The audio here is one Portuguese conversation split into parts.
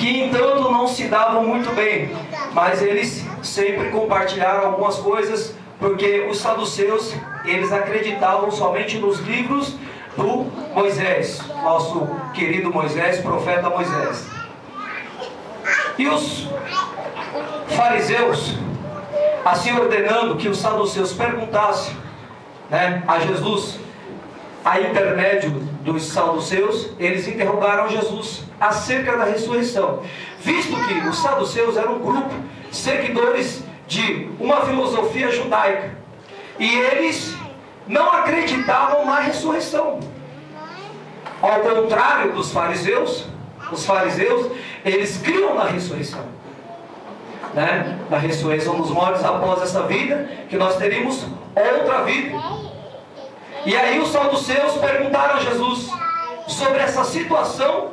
que entanto não se davam muito bem, mas eles sempre compartilharam algumas coisas, porque os saduceus, eles acreditavam somente nos livros do Moisés, nosso querido Moisés, profeta Moisés. E os fariseus, assim ordenando que os saduceus perguntassem, a Jesus, a intermédio dos saduceus, eles interrogaram Jesus acerca da ressurreição, visto que os saduceus eram um grupo seguidores de uma filosofia judaica, e eles não acreditavam na ressurreição. Ao contrário dos fariseus, os fariseus, eles criam na ressurreição, na ressurreição dos mortos após essa vida, que nós teríamos outra vida. E aí os saduceus perguntaram a Jesus sobre essa situação,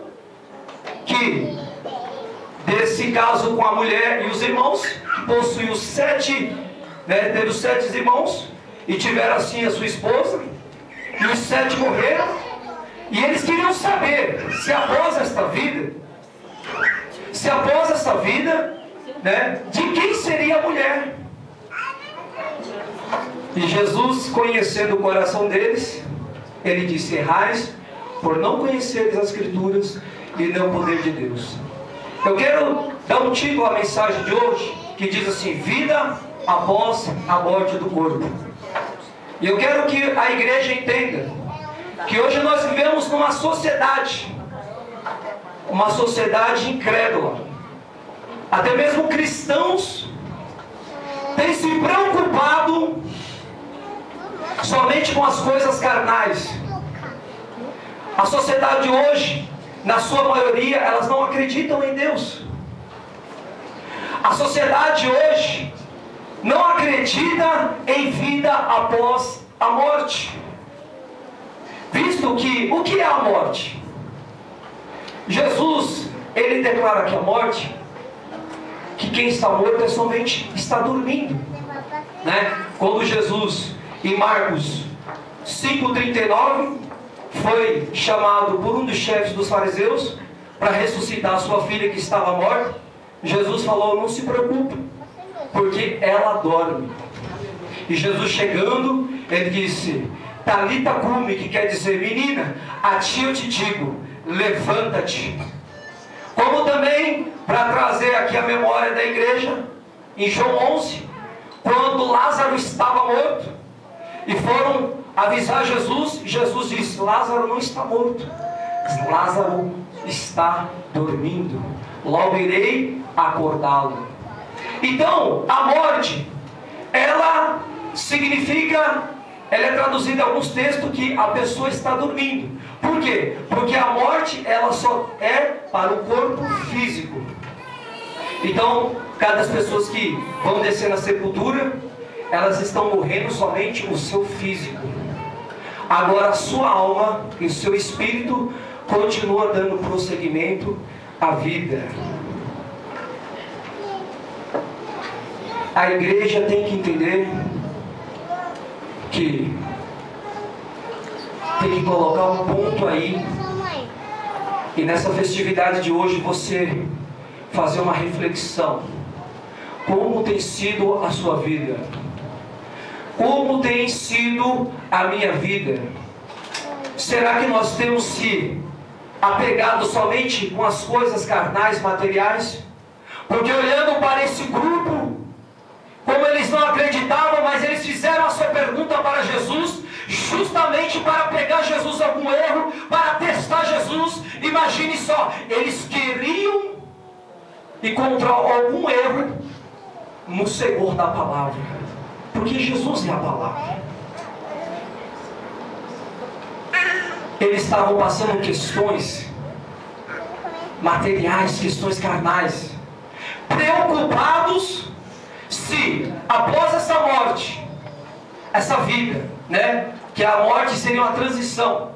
que desse caso com a mulher e os irmãos, que possuíam teve os 7 irmãos, e tiveram assim a sua esposa, e os 7 morreram, e eles queriam saber se após esta vida, de quem seria a mulher. E Jesus, conhecendo o coração deles, ele disse: errais por não conheceres as Escrituras e nem o poder de Deus. Eu quero dar um título à mensagem de hoje, que diz assim: vida após a morte do corpo. E eu quero que a igreja entenda que hoje nós vivemos numa sociedade, incrédula. Até mesmo cristãos têm se preocupado somente com as coisas carnais. A sociedade hoje, na sua maioria, elas não acreditam em Deus. A sociedade hoje não acredita em vida após a morte. Visto que, o que é a morte? Jesus, ele declara que a morte, que quem está morto é somente está dormindo. Quando Jesus, em Marcos 5,39, foi chamado por um dos chefes dos fariseus para ressuscitar a sua filha que estava morta, Jesus falou: não se preocupe, porque ela dorme. E Jesus chegando, ele disse: Talita cumi, que quer dizer: menina, a ti eu te digo, levanta-te. Como também, para trazer aqui a memória da igreja, em João 11, quando Lázaro estava morto, e foram avisar Jesus, Jesus disse: Lázaro não está morto, Lázaro está dormindo, logo irei acordá-lo. Então, a morte, ela é traduzida em alguns textos que a pessoa está dormindo. Por quê? Porque a morte, ela só é para o corpo físico. Então, cada pessoas que vão descer na sepultura, elas estão morrendo somente o seu físico. Agora a sua alma e o seu espírito continua dando prosseguimento à vida. A igreja tem que entender que tem que colocar um ponto aí, e nessa festividade de hoje você fazer uma reflexão. Como tem sido a sua vida? Como tem sido a minha vida? Será que nós temos se apegado somente com as coisas carnais, materiais? Porque olhando para esse grupo, como eles não acreditavam, mas eles fizeram a sua pergunta para Jesus, justamente para pegar Jesus algum erro, para testar Jesus. Imagine só, eles queriam encontrar algum erro no Senhor da palavra, porque Jesus é a palavra. Eles estavam passando questões materiais, questões carnais, preocupados se após essa morte, essa vida, que a morte seria uma transição,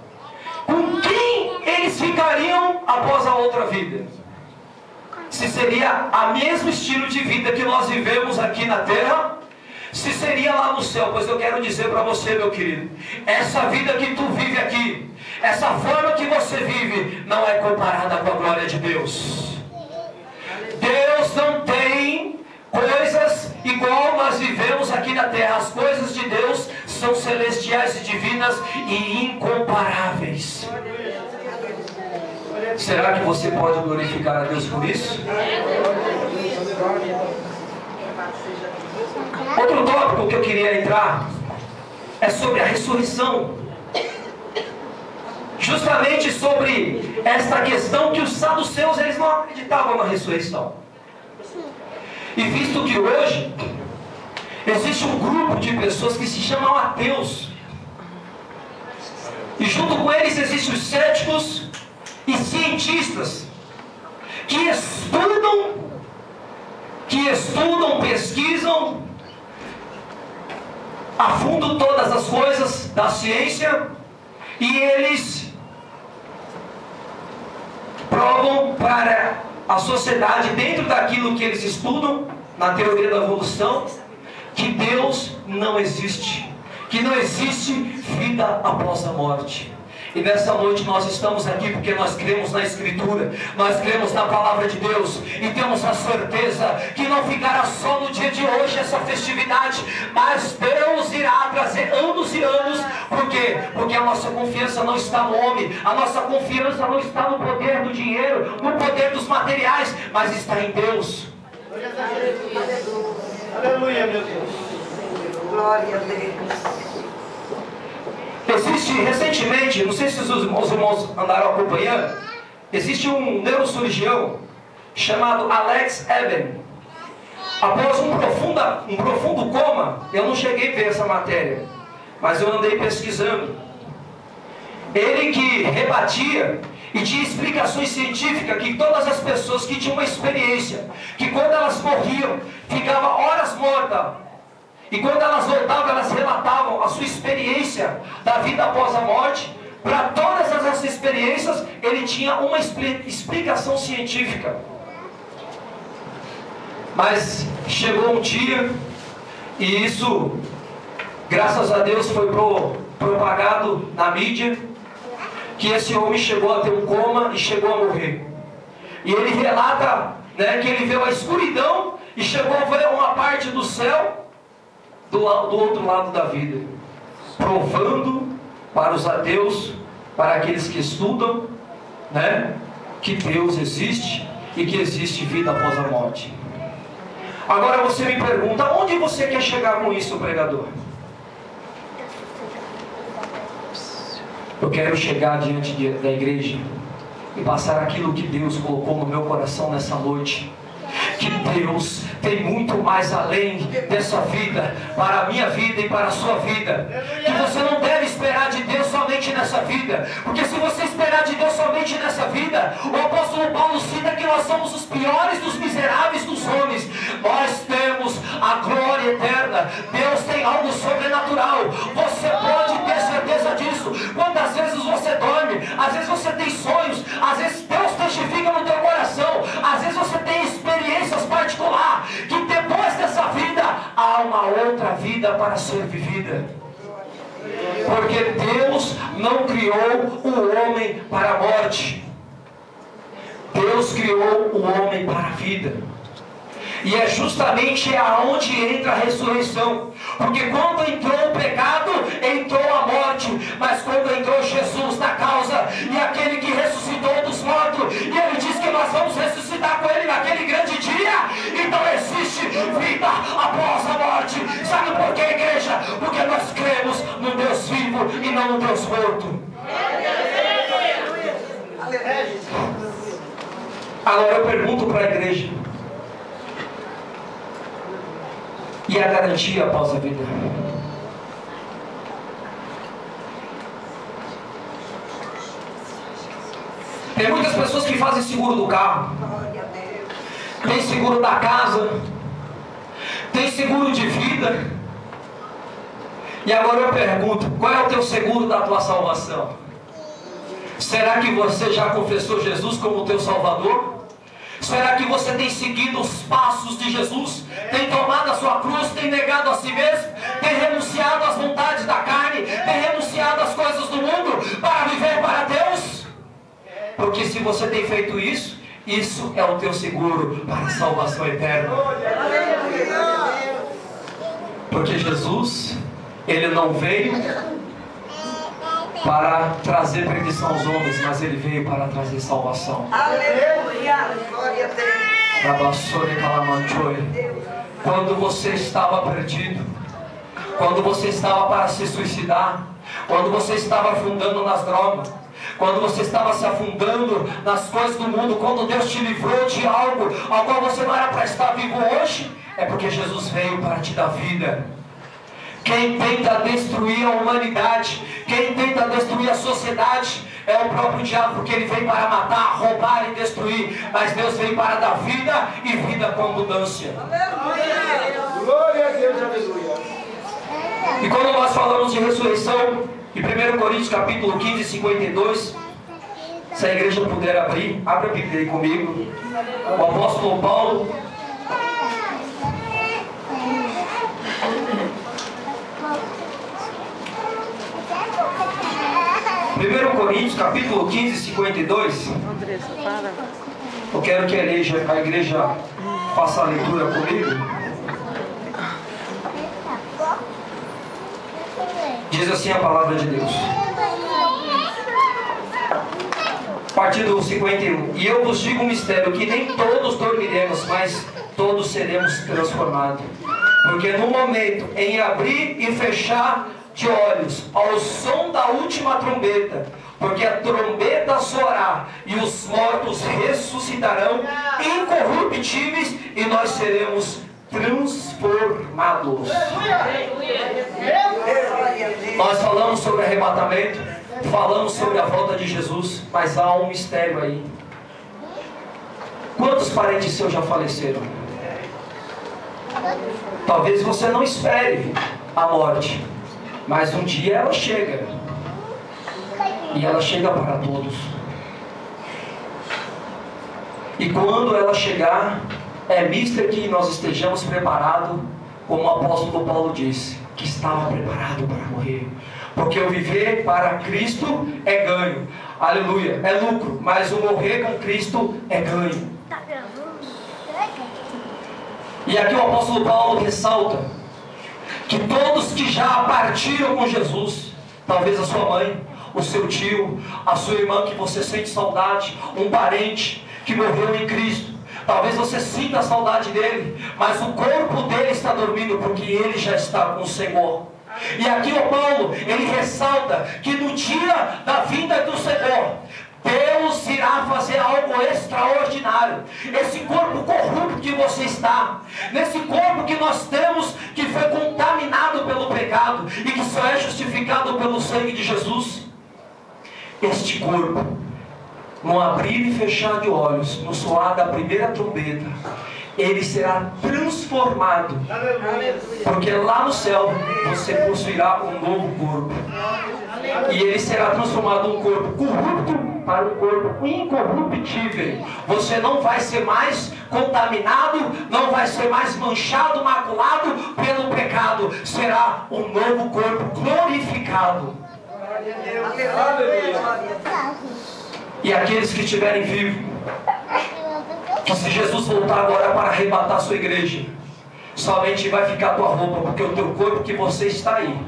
com quem eles ficariam após a outra vida? Se seria a mesmo estilo de vida que nós vivemos aqui na terra, se seria lá no céu. Pois eu quero dizer para você, meu querido, essa vida que tu vive aqui, essa forma que você vive, não é comparada com a glória de Deus. aqui na terra. As coisas de Deus são celestiais e divinas e incomparáveis. Será que você pode glorificar a Deus por isso? Outro tópico que eu queria entrar é sobre a ressurreição. Justamente sobre esta questão que os saduceus, eles não acreditavam na ressurreição. E visto que hoje existe um grupo de pessoas que se chamam ateus, e junto com eles existem os céticos e cientistas que estudam, pesquisam a fundo todas as coisas da ciência, e eles provam para a sociedade, dentro daquilo que eles estudam na teoria da evolução, que Deus não existe, que não existe vida após a morte. E nessa noite nós estamos aqui porque nós cremos na Escritura, nós cremos na Palavra de Deus, e temos a certeza que não ficará só no dia de hoje essa festividade, mas Deus irá trazer anos e anos. Por quê? Porque a nossa confiança não está no homem, a nossa confiança não está no poder do dinheiro, no poder dos materiais, mas está em Deus. Aleluia, meu Deus. Glória a Deus. Existe recentemente, não sei se os irmãos andaram acompanhando, existe um neurocirurgião chamado Alex Eben. Após um profundo coma, eu não cheguei a ver essa matéria, mas eu andei pesquisando. Ele que rebatia e tinha explicações científicas que todas as pessoas que tinham uma experiência, que quando elas morriam, ficavam horas mortas, e quando elas voltavam, elas relatavam a sua experiência da vida após a morte. Para todas essas experiências, ele tinha uma explicação científica. Mas chegou um dia, e isso, graças a Deus, foi propagado na mídia, que esse homem chegou a ter um coma e chegou a morrer. E ele relata, que ele viu a escuridão e chegou a ver uma parte do céu do outro lado da vida, provando para os ateus, para aqueles que estudam, que Deus existe e que existe vida após a morte. Agora você me pergunta, onde você quer chegar com isso, pregador? Eu quero chegar diante da igreja e passar aquilo que Deus colocou no meu coração nessa noite. Que Deus tem muito mais além dessa vida, para a minha vida e para a sua vida. Que você não deve esperar de Deus somente nessa vida, porque se você esperar de Deus somente nessa vida, o apóstolo Paulo cita que nós somos os piores dos miseráveis dos homens. Nós temos a glória eterna. Deus tem algo sobrenatural. Você pode ter certeza disso. Quantas vezes você dorme, às vezes você tem sonhos, às vezes Deus testifica no teu coração, às vezes você tem experiências particulares, que depois dessa vida há uma outra vida para ser vivida. Porque Deus não criou o homem para a morte, Deus criou o homem para a vida. E é justamente aonde entra a ressurreição. Porque quando entrou o pecado, entrou a morte. Mas quando entrou Jesus na causa, e aquele que ressuscitou dos mortos, e ele diz que nós vamos ressuscitar com ele naquele grande dia, então existe vida após a morte. Sabe por quê, igreja? Porque nós cremos no Deus vivo e não no Deus morto. Agora eu pergunto para a igreja: e a garantia após a vida? Tem muitas pessoas que fazem seguro do carro, tem seguro da casa, tem seguro de vida. E agora eu pergunto: qual é o teu seguro da tua salvação? Será que você já confessou Jesus como teu Salvador? Será que você tem seguido os passos de Jesus? Tem tomado a sua cruz, tem negado a si mesmo? Tem renunciado às vontades da carne? Tem renunciado às coisas do mundo para viver para Deus? Porque se você tem feito isso, isso é o teu seguro para a salvação eterna. Porque Jesus, Ele não veio para trazer perdição aos homens, mas Ele veio para trazer salvação. Aleluia. Glória a Deus. Quando você estava perdido, quando você estava para se suicidar, quando você estava afundando nas drogas, quando você estava se afundando nas coisas do mundo, quando Deus te livrou de algo ao qual você não era para estar vivo hoje, é porque Jesus veio para te dar vida. Quem tenta destruir a humanidade, quem tenta destruir a sociedade, é o próprio diabo, porque ele veio para matar, roubar e destruir. Mas Deus veio para dar vida e vida com abundância. Glória a Deus, aleluia. E quando nós falamos de ressurreição, em 1 Coríntios capítulo 15, 52, se a igreja puder abrir, abra a Bíblia aí comigo. O apóstolo Paulo, Primeiro Coríntios capítulo 15, 52. Eu quero que a igreja faça a leitura comigo. Diz assim a palavra de Deus. A partir do 51. E eu vos digo um mistério, que nem todos dormiremos, mas todos seremos transformados. Porque no momento em abrir e fechar de olhos, ao som da última trombeta, porque a trombeta soará e os mortos ressuscitarão incorruptíveis e nós seremos transformados. Nós falamos sobre arrebatamento, falamos sobre a volta de Jesus, mas há um mistério aí. Quantos parentes seus já faleceram? Talvez você não espere a morte, mas um dia ela chega. E ela chega para todos. E quando ela chegar, é mister que nós estejamos preparados, como o apóstolo Paulo disse, que estava preparado para morrer. Porque o viver para Cristo é ganho. Aleluia, é lucro. Mas o morrer com Cristo é ganho. E aqui o apóstolo Paulo ressalta que todos que já partiram com Jesus, talvez a sua mãe, o seu tio, a sua irmã que você sente saudade, um parente que morreu em Cristo, talvez você sinta a saudade dele, mas o corpo dele está dormindo porque ele já está com o Senhor. E aqui o Paulo, ele ressalta que no dia da vinda do Senhor, Deus irá fazer algo extraordinário. Esse corpo corrupto que você está, nesse corpo que nós temos, que foi contaminado pelo pecado e que só é justificado pelo sangue de Jesus, este corpo, no abrir e fechar de olhos, no soar da primeira trombeta, ele será transformado. Porque lá no céu você possuirá um novo corpo. E ele será transformado de um corpo corrupto para um corpo incorruptível. Você não vai ser mais contaminado, não vai ser mais manchado, maculado pelo pecado. Será um novo corpo glorificado. E aqueles que estiverem vivos, que se Jesus voltar agora para arrebatar a sua igreja, somente vai ficar a tua roupa, porque o teu corpo que você está aí,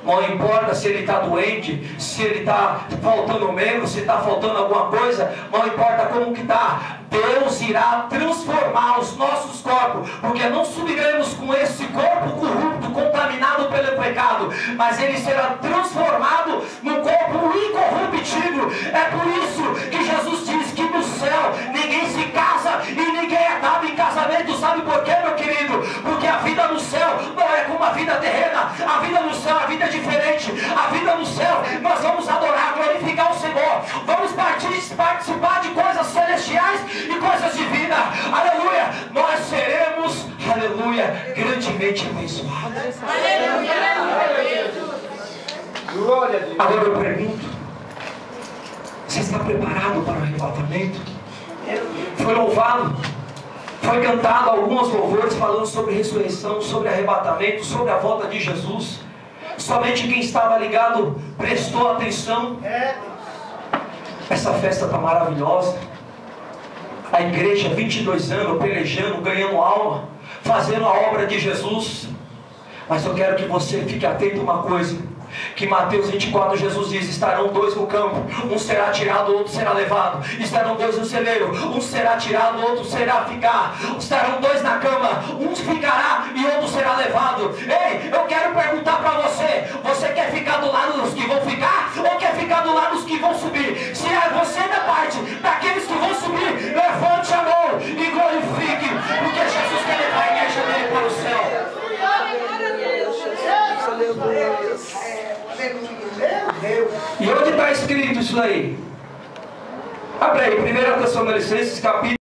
não importa se ele está doente, se ele está faltando membro, se está faltando alguma coisa, não importa como que está, Deus irá transformar os nossos corpos, porque não subiremos com esse corpo corrupto, contaminado pelo pecado, mas ele será transformado num corpo incorruptível. É por isso que Jesus diz que no céu ninguém se casa e ninguém é dado em casamento. Sabe por quê, meu querido? Porque a vida no céu não é como a vida terrena. A vida no céu, a vida é diferente. A vida no céu, nós vamos adorar, glorificar o Senhor, vamos participar de coisas celestiais e coisas divinas. Aleluia, nós seremos, aleluia, grandemente abençoados. Glória a Deus. Agora eu pergunto, você está preparado para o arrebatamento? Foi louvado, foi cantado alguns louvores falando sobre ressurreição, sobre arrebatamento, sobre a volta de Jesus. Somente quem estava ligado prestou atenção. Essa festa está maravilhosa. A igreja, 22 anos, pelejando, ganhando alma, fazendo a obra de Jesus. Mas eu quero que você fique atento a uma coisa, que Mateus 24, Jesus diz: estarão dois no campo, um será tirado, o outro será levado. Estarão dois no celeiro, um será tirado, o outro será ficar. Estarão dois na cama, um ficará e outro será levado. Ei, eu quero perguntar para você: você quer ficar do lado dos que vão ficar, ou quer ficar do lado dos que vão subir? Se é você da parte daqueles que vão subir, levante a mão e glorifique, porque Jesus quer levar a igreja dele para o céu. E onde está escrito isso aí? Abre aí, 1 Tessalonicenses capítulo